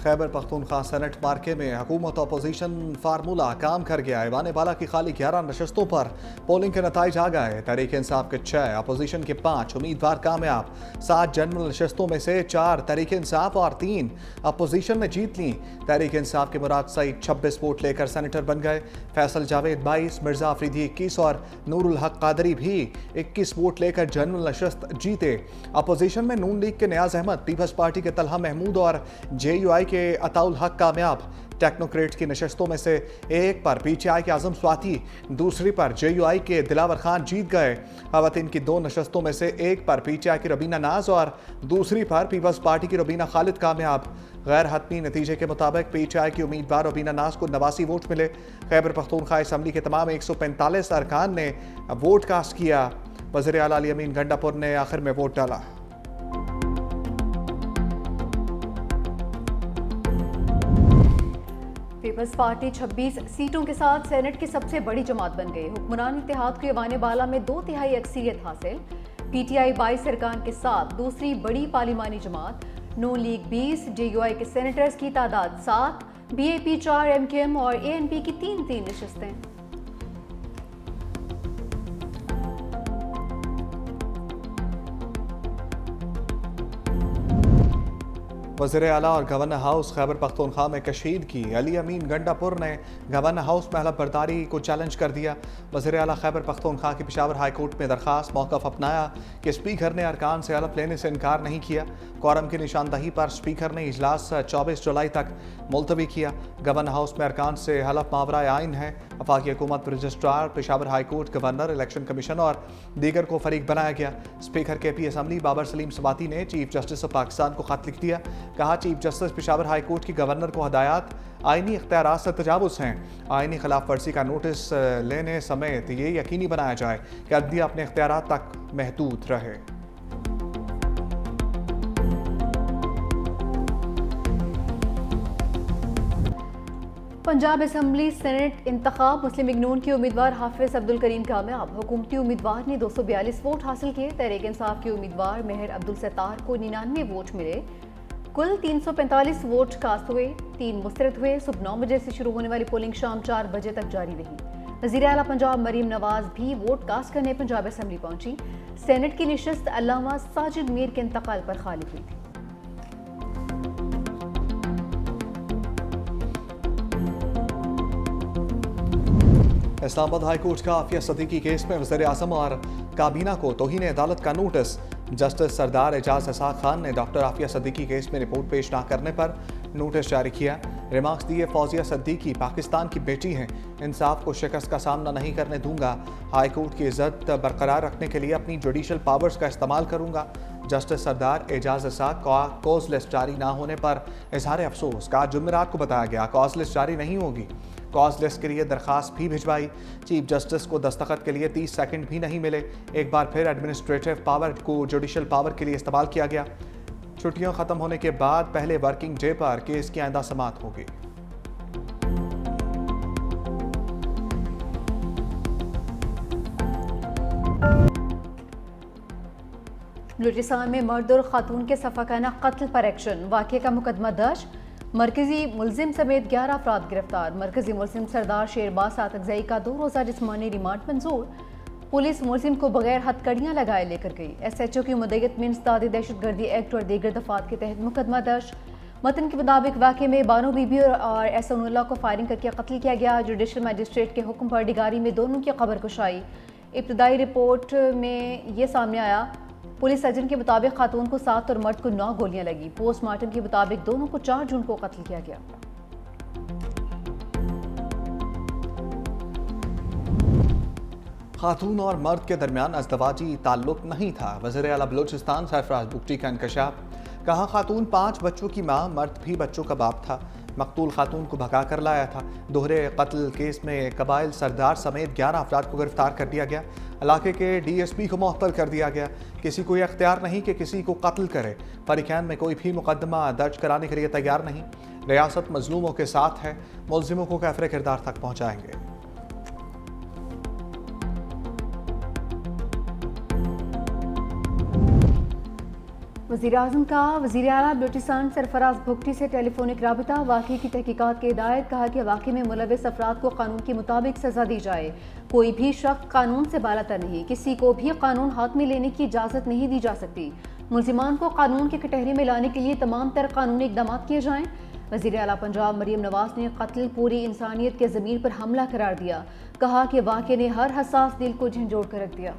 Khyber Pakhtunkhwa senate मार्के में हुकूमत अपोजिशन फार्मूला काम कर गया। ऐवान बाला की खाली 11 नशस्तों पर पोलिंग के नताइज आ गए। तहरीक इंसाफ के 6, अपोजिशन के 5 उम्मीदवार कामयाब। 7 जनरल नशस्तों में से 4 तहरीक इंसाफ और 3 अपोजिशन ने जीत ली। तहरीक इंसाफ के मुराद सईद 26 वोट लेकर सेनेटर बन गए। फैसल जावेद 22, मिर्जा अफरीदी 21 और नूरुल हक कादरी भी 21 वोट लेकर जनरल नशस्त जीते। अपोजिशन में नून लीग के नियाज अहमद, पीपल्स पार्टी के तलहा महमूद और JUI के अताउल हक कामयाब। टेक्नोक्रेट की नशस्तों में से एक पर PTI के आजम स्वाति, दूसरी पर JUI के दिलावर खान जीत गए। खवातीन की 2 नशस्तों में से एक पर PTI की रबीना नाज और दूसरी पर पीपल्स पार्टी की रबीना खालिद कामयाब। गैर हतमी नतीजे के मुताबिक PTI की उम्मीदवार रबीना नाज को 89 वोट मिले। खैबर पख्तूनख्वा असम्बली के तमाम 145 अरकान ने वोट कास्ट किया। वज़ीर आला अली अमीन गंडापुर ने आखिर में वोट डाला। पीपल्स पार्टी 26 सीटों के साथ सेनेट की सबसे बड़ी जमात बन गई। हुक्मरान इत्तेहाद को ऐवान बाला में 2/3 अक्सरियत हासिल। PTI 22 अरकान के साथ दूसरी बड़ी पार्लिमानी जमात। नून लीग 20, JUI के सेनेटर्स की तादाद 7, BAP 4, MKM और ANP की 3 नशस्तें। वज़ीर आला और गवर्नर हाउस खैबर पख्तूनख्वा में कशीदगी। अली अमीन गंडापुर ने गवर्नर हाउस में हलफ बर्दारी को चैलेंज कर दिया। वज़ीर आला खैबर पख्तूनख्वा की पेशावर हाई कोर्ट में दरखास्त मौक़िफ़ अपनाया कि स्पीकर ने अरकान से हलफ लेने से इनकार नहीं किया। कोरम की निशानदही पर स्पीकर ने इजलास 24 जुलाई तक मुलतवी किया। गवर्नर हाउस में अरकान से हलफ मावरा आइन है। वफाकी हुकूमत registrar, Peshawar high court, governor, election commission और दीगर को फरीक बनाया गया। Speaker KP assembly Babar Saleem Swati ने चीफ जस्टिस ऑफ पाकिस्तान को खत लिख दिया। कहा, chief justice Peshawar high court की गवर्नर को हदायत आईनी इख्तियारात से तजावुज़ हैं। आईनी खिलाफ वर्जी का नोटिस लेने समेत ये यकीनी बनाया जाए कि अदलिया अपने इख्तियारात तक महदूद रहे। पंजाब असम्बली सेनेट इंतखाब मुस्लिम लीग नून के उम्मीदवार हाफिज अब्दुल करीम कामयाब। हुकूमती उम्मीदवार ने 242 वोट हासिल किए। तहरीक इंसाफ के उम्मीदवार मेहर अब्दुल सत्तार को 99 वोट मिले। कुल 345 वोट कास्ट हुए, 3 मुस्तरद हुए। सुबह 9 बजे से शुरू होने वाली पोलिंग शाम 4 बजे तक जारी रही। वज़ीर आला पंजाब मरीम नवाज भी वोट कास्ट करने पंजाब असम्बली पहुंची। सेनेट की नशस्त अल्लामा साजिद मीर के इंतकाल पर खाली हुई थी। इस्लामाबाद हाई कोर्ट का आफिया सदीकी केस में वज़ीर आज़म और काबीना को तौहीन अदालत का नोटिस। जस्टिस सरदार एजाज इसाक खान ने डॉक्टर आफिया सदीकी केस में रिपोर्ट पेश न करने पर नोटिस जारी किया। रिमार्क्स दिए, फौजिया सदीकी पाकिस्तान की बेटी हैं, इंसाफ को शिकस्त का सामना नहीं करने दूंगा। हाई कोर्ट की इज्जत बरकरार रखने के लिए अपनी जुडिशल पावर्स का इस्तेमाल करूंगा। जस्टिस सरदार एजाज इसाक का कॉज लिस्ट जारी ना होने पर इजहार अफसोस। कहा, जुमेरात को बताया गया कॉज लिस्ट जारी नहीं होगी। कॉज लिस्ट के लिए दरखास्त भी भिजवाई। चीफ जस्टिस को दस्तखत के लिए 30 सेकंड भी नहीं मिले। एक बार फिर एडमिनिस्ट्रेटिव पावर को जुडिशल पावर के लिए इस्तेमाल किया गया। छुट्टियां खत्म होने के बाद पहले वर्किंग डे पर केस की आइंदा समाअत होगी। बलूचिस्तान में मर्द और खातून के सफाकाना कत्ल पर एक्शन। वाक़े का मुकदमा दर्ज। मरकजी मुलजिम समेत 11 अफराद गिरफ्तार। मरकजी मुलजिम सरदार शेरबाज सातकजई का 2 रोज़ा जिस्मानी रिमांड मंजूर। पुलिस मुलजिम को बगैर हथकड़ियाँ लगाए लेकर गई। SHO की मुद्दत में इंसदादी दहशतगर्दी एक्ट और दीगर दफात के तहत मुकदमा दर्ज। मतन के मुताबिक वाक़े में बानो बीबी और एहसानुल्लाह को फायरिंग करके कत्ल किया गया। जुडिशल मजिस्ट्रेट के हुक्म पर डिगारी में दोनों की खबर कुशाई। इब्तदाई रिपोर्ट में ये सामने आया, पुलिस सर्जन के मुताबिक खातून को 7 और मर्द को 9 गोलियां लगी। पोस्टमार्टम के मुताबिक दोनों को 4 जून को कत्ल किया गया। खातून और मर्द के दरमियान अज़दवाजी ताल्लुक नहीं था। वज़ीर आला बलूचिस्तान सरफराज बुगटी का इंकशाफ। कहा, खातून 5 बच्चों की माँ, मर्द भी बच्चों का बाप था। मकतूल खातून को भगा कर लाया था। दोहरे कत्ल केस में कबाइल सरदार समेत 11 अफराद को गिरफ्तार कर दिया गया। इलाके के DSP को मुअत्तल कर दिया गया। किसी को यह अख्तियार नहीं कि किसी को कत्ल करे। फरीकैन में कोई भी मुकदमा दर्ज कराने के लिए तैयार नहीं। रियासत मजलूमों के साथ है, मुलजिमों को कैफरे किरदार तक पहुँचाएंगे। वज़ीर-ए-आज़म का वज़ीर आला बलूचिस्तान सरफराज भुगटी से टेलीफोनिक राबिता। वाक़े की तहकीकात की हिदायत। कहा कि वाक़े में मुलविस अफराद को कानून के मुताबिक सज़ा दी जाए। कोई भी शख्स कानून से बालातर नहीं, किसी को भी कानून हाथ में लेने की इजाज़त नहीं दी जा सकती। मुल्ज़िमान को कानून के कटहरे में लाने के लिए तमाम तर कानूनी इक़दाम किए जाएँ। वज़ीर आला पंजाब मरियम नवाज ने कत्ल पूरी इंसानियत के ज़मीर पर हमला करार दिया। कहा कि वाक़े ने हर हसास दिल को झंझोड़ कर रख दिया।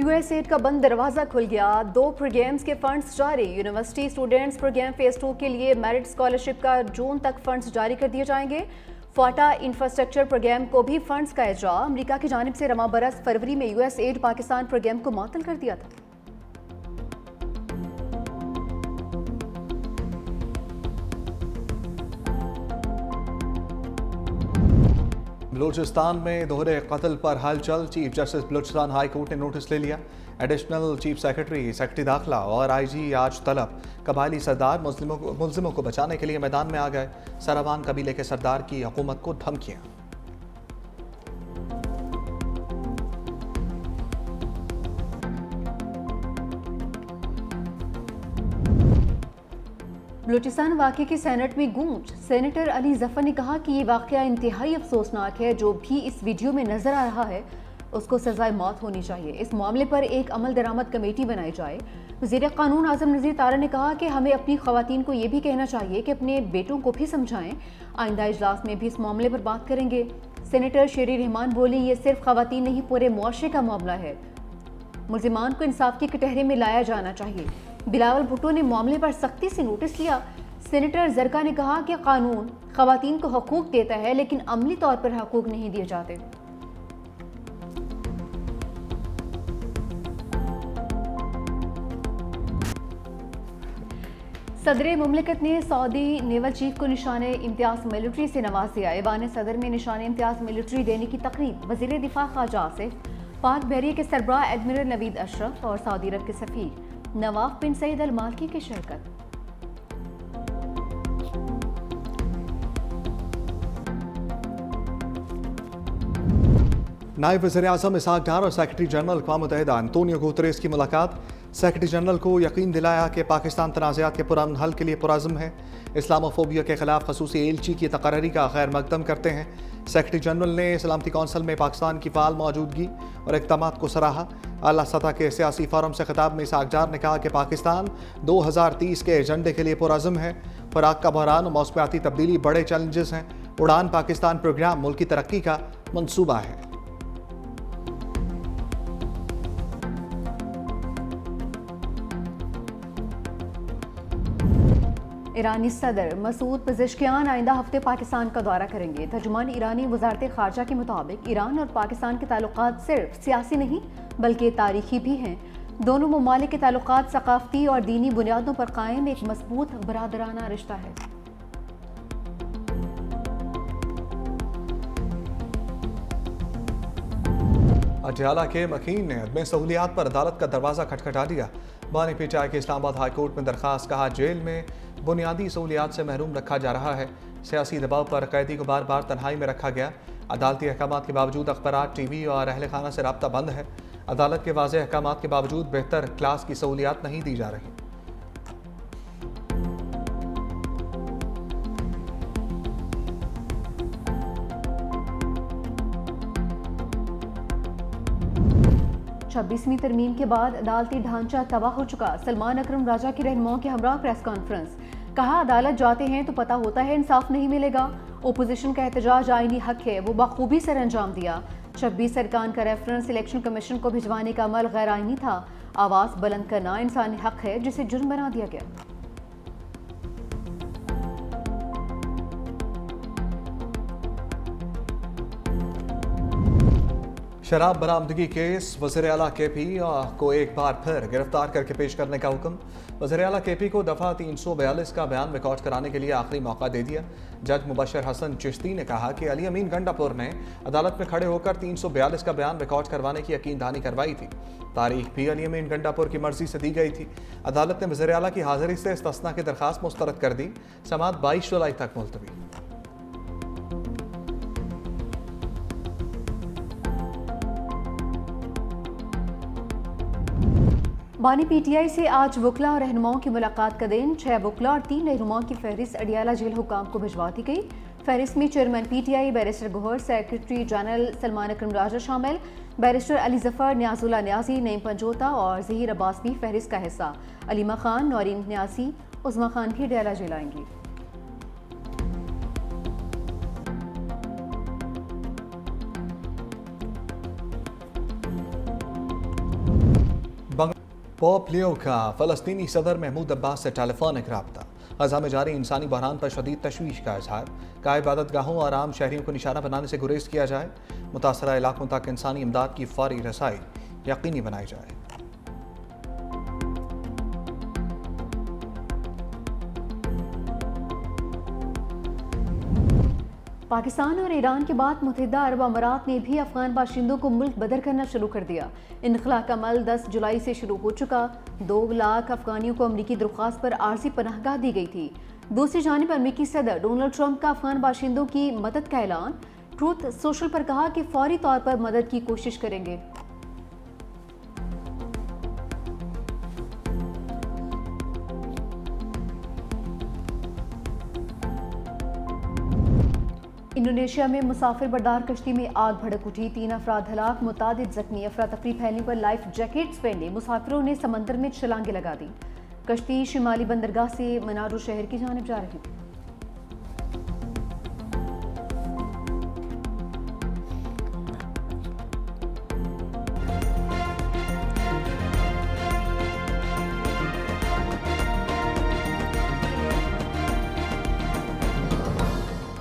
यूएसएड का बंद दरवाज़ा खुल गया। 2 प्रोग्राम्स के फंड्स जारी। यूनिवर्सिटी स्टूडेंट्स प्रोग्राम फेज़ 2 के लिए मेरिट स्कॉलरशिप का जून तक फंड्स जारी कर दिए जाएंगे। फाटा इंफ्रास्ट्रक्चर प्रोग्राम को भी फंड्स का इजरा। अमेरिका की जानिब से रमा बरस फरवरी में यूएसएड पाकिस्तान प्रोग्राम को मुअत्तल कर दिया था। बलूचिस्तान में दोहरे कत्ल पर हलचल। Chief justice Balochistan high court ने नोटिस ले लिया। एडिशनल चीफ सेक्रेटरी दाखिला और आईजी आज तलब। कबायली सरदार मुल्जिमों को बचाने के लिए मैदान में आ गए। सरावान कबीले के सरदार की हुकूमत को धमकियां। बलूचिस्तान वाक़े की सेनेट में गूंज। सेनेटर अली जफर ने कहा कि ये वाक़या इंतहाई अफसोसनाक है। जो भी इस वीडियो में नजर आ रहा है उसको सजाए मौत होनी चाहिए। इस मामले पर एक अमल दरामद कमेटी बनाई जाए। वज़ीर क़ानून आज़म नज़ीर तारा ने कहा कि हमें अपनी ख़वातीन को ये भी कहना चाहिए कि अपने बेटों को भी समझाएं। आइंदा इजलास में भी इस मामले पर बात करेंगे। सेनेटर शेरी रहमान बोली, ये सिर्फ ख़वातीन नहीं पूरे मुआशरे का मामला है। मुल्ज़िमान को इंसाफ के कटहरे में लाया जाना चाहिए। बिलावल भुट्टो ने मामले पर सख्ती से नोटिस लिया। सेनेटर जरका ने कहा कि कानून ख़वातीन को हकूक़ देता है लेकिन अमली तौर पर हकूक़ नहीं दिए जाते। सदर मुमलिकत ने सऊदी नेवल चीफ को निशान इम्तियाज़ मिलिट्री से नवाज दिया। ऐवान सदर में निशान इम्तियाज़ मिलिट्री देने की तकरीब। वज़ीर दिफा ख्वाजा आसिफ, पाक बहरिया के सरबराह एडमिरल नवीद अशरफ और सऊदी अरब के सफ़ीर नवाफ बिन सईद अल मालकी की शिरकत। नायब वज़ीर-ए-आज़म इसहाक डार और सेक्रेटरी जनरल अक़वाम मुत्तहिदा अंतोनियो गुतरेस की मुलाकात। सेक्रेटरी जनरल को यकीन दिलाया कि पाकिस्तान तनाज़ात के पुरअमन हल के लिए पुरअज़्म है। इस्लामोफोबिया के खिलाफ खसूसी एलची की तकर्री का खैर मकदम करते हैं। सेक्रेटरी जनरल ने सलामती कौंसिल में पाकिस्तान की फ़ाल मौजूदगी और इक़दामात को सराहा। आला सतह के सियासी फोरम से खिताब में इसहाक डार ने कहा कि पाकिस्तान 2030 के एजेंडे के लिए पुरअज़्म है। खुराक का बहरान और मौसमियाती तब्दीली बड़े चैलेंजेस हैं। उड़ान पाकिस्तान प्रोग्राम मुल्क की तरक्की का मंसूबा है। ईरानी सदर मसूद पज़ेश्कियान आइंदा हफ्ते पाकिस्तान का दौरा करेंगे। तर्जुमान ईरानी वज़ारत ख़ारजा के मुताबिक ईरान और पाकिस्तान के ताल्लुकात सिर्फ सियासी नहीं बल्कि तारीखी भी हैं। दोनों ममालिक के ताल्लुकात सकाफ़ती और दीनी बुनियादों पर कायम एक मजबूत बरादराना रिश्ता है। अटियाला के मकीन ने अदम सहूलियात पर अदालत का दरवाज़ा खटखटा दिया। बानी पीटीआई के इस्लामाबाद हाई कोर्ट में दरखास्त। कहा जेल में बुनियादी सहूलियात से महरूम रखा जा रहा है। सियासी दबाव पर कैदी को बार बार तन्हाई में रखा गया। अदालती अहकामात के बावजूद अखबारात, टीवी और अहल खाना से रब्ता बंद है। अदालत के वाज़ेह अहकामात के बावजूद बेहतर क्लास की सहूलियात नहीं दी जा रही। छब्बीसवीं तरमीम के बाद अदालती ढांचा तबाह हो चुका। सलमान अकरम राजा की रहनुमाओं के हमरा प्रेस कॉन्फ्रेंस। कहा अदालत जाते हैं तो पता होता है इंसाफ नहीं मिलेगा। ओपोजिशन का एहतजाज आईनी हक है, वो बखूबी सर अंजाम दिया। 26 अरकान का रेफरेंस इलेक्शन कमीशन को भिजवाने का अमल गैर आईनी था। आवाज़ बुलंद करना इंसानी हक है जिसे जुर्म बना दिया गया। शराब बरामदगी केस। वज़ीर आला केपी को एक बार फिर गिरफ्तार करके पेश करने का हुक्म। वज़ीर आला केपी को दफ़ा 342 का बयान रिकॉर्ड कराने के लिए आखिरी मौका दे दिया। जज मुबशर हसन चिश्ती ने कहा कि अली अमीन गंडापुर ने अदालत में खड़े होकर 342 का बयान रिकॉर्ड करवाने की यकीन दहानी करवाई थी। तारीख भी अली अमीन गंडापुर की मर्जी से दी गई थी। अदालत ने वज़ीर आला की हाजिरी से इस्तिस्ना की दरखास्त मुस्तरद कर दी। समाअत 22 जुलाई तक मुलतवी। बानी पीटीआई से आज वकला और रहनुमाओं की मुलाकात का दिन। 6 वकला और 3 रहनुमाओं की फहरिस्त अडियाला जेल हुकाम को भिजवा दी गई। फहरिस्त में chairman PTI barrister Gohar, secretary general Salman Akram Raja शामिल, बैरिस्टर अली जफर, न्याजुल्ला न्याजी, नईम पंजोता और जहीर अब्बास भी फहरिस्त का हिस्सा। अलीमा खान, नौरीन न्याजी, उज़मा खान भी अडियाला जेल आएंगी। पोप लियो का फ़लस्तीनी सदर महमूद अब्बास से टेलीफोनिक रब्ता। गज़ा में जारी इंसानी बहरान पर शदीद तशवीश का इजहार। कहा इबादत गाहों और आम शहरियों को निशाना बनाने से गुरेज किया जाए। मुतासरा इलाकों तक इंसानी इमदाद की फौरी रसाई यकीनी बनाई जाए। पाकिस्तान और ईरान के बाद मुत्तहिदा अरब अमारात ने भी अफगान बाशिंदों को मुल्क बदर करना शुरू कर दिया। इनखला का अमल 10 जुलाई से शुरू हो चुका। 2 लाख अफगानियों को अमरीकी दरख्वास्त पर आर्जी पनाहगाह दी गई थी। दूसरी जानिब अमरीकी सदर डोनाल्ड ट्रंप का अफगान बाशिंदों की मदद का ऐलान। ट्रूथ सोशल पर कहा कि फौरी तौर पर मदद की कोशिश करेंगे। इंडोनेशिया में मुसाफिर बरदार कश्ती में आग भड़क उठी। 3 अफराद हलाक, मुतादिद जख्मी। अफरा तफरी फैलने पर लाइफ जैकेट्स पहने मुसाफिरों ने समंदर में छलांगे लगा दी। कश्ती शिमाली बंदरगाह से मनारो शहर की जानिब जा रही थी।